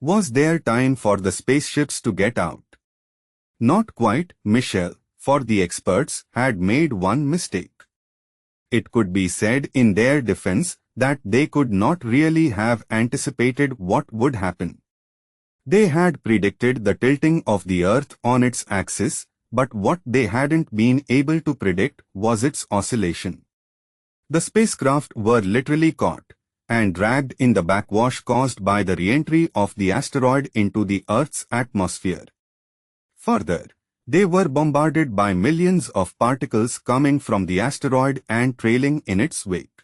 Was there time for the spaceships to get out? Not quite, Michel, for the experts had made one mistake. It could be said in their defense that they could not really have anticipated what would happen. They had predicted the tilting of the Earth on its axis, but what they hadn't been able to predict was its oscillation. The spacecraft were literally caught and dragged in the backwash caused by the re-entry of the asteroid into the Earth's atmosphere. Further, they were bombarded by millions of particles coming from the asteroid and trailing in its wake.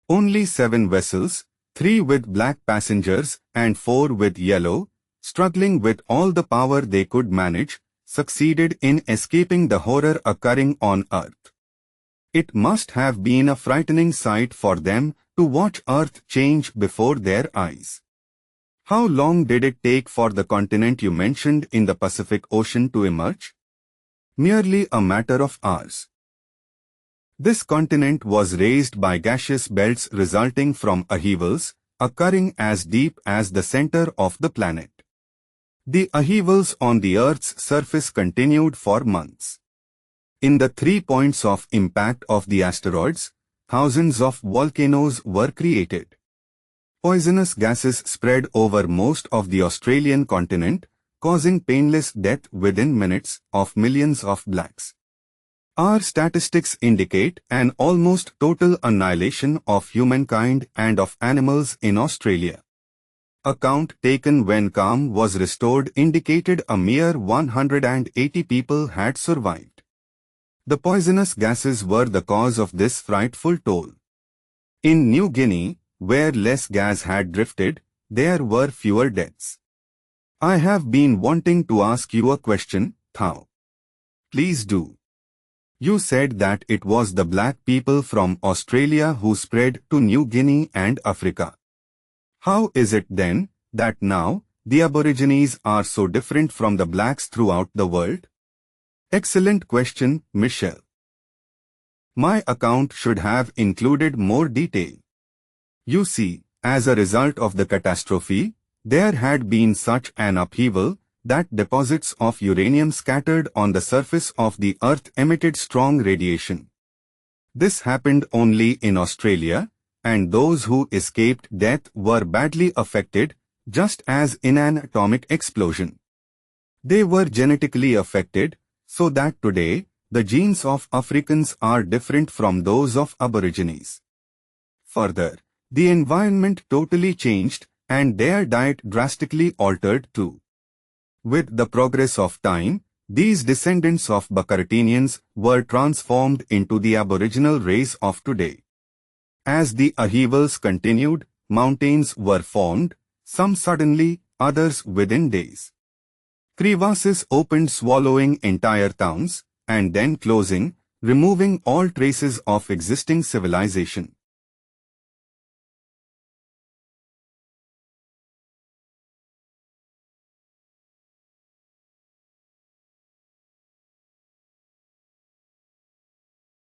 Only 7 vessels, 3 with black passengers and 4 with yellow, struggling with all the power they could manage, succeeded in escaping the horror occurring on Earth. It must have been a frightening sight for them to watch Earth change before their eyes. How long did it take for the continent you mentioned in the Pacific Ocean to emerge? Merely a matter of hours. This continent was raised by gaseous belts resulting from upheavals, occurring as deep as the center of the planet. The upheavals on the Earth's surface continued for months. In the 3 points of impact of the asteroids, thousands of volcanoes were created. Poisonous gases spread over most of the Australian continent, causing painless death within minutes of millions of blacks. Our statistics indicate an almost total annihilation of humankind and of animals in Australia. A count taken when calm was restored indicated a mere 180 people had survived. The poisonous gases were the cause of this frightful toll. In New Guinea, where less gas had drifted, there were fewer deaths. I have been wanting to ask you a question, Thao. Please do. You said that it was the black people from Australia who spread to New Guinea and Africa. How is it then that now the Aborigines are so different from the blacks throughout the world? Excellent question, Michel. My account should have included more detail. You see, as a result of the catastrophe, there had been such an upheaval that deposits of uranium scattered on the surface of the Earth emitted strong radiation. This happened only in Australia, and those who escaped death were badly affected, just as in an atomic explosion. They were genetically affected, so that today, the genes of Africans are different from those of Aborigines. Further, the environment totally changed, and their diet drastically altered too. With the progress of time, these descendants of Bakartinians were transformed into the Aboriginal race of today. As the upheavals continued, mountains were formed, some suddenly, others within days. Crevasses opened, swallowing entire towns, and then closing, removing all traces of existing civilization.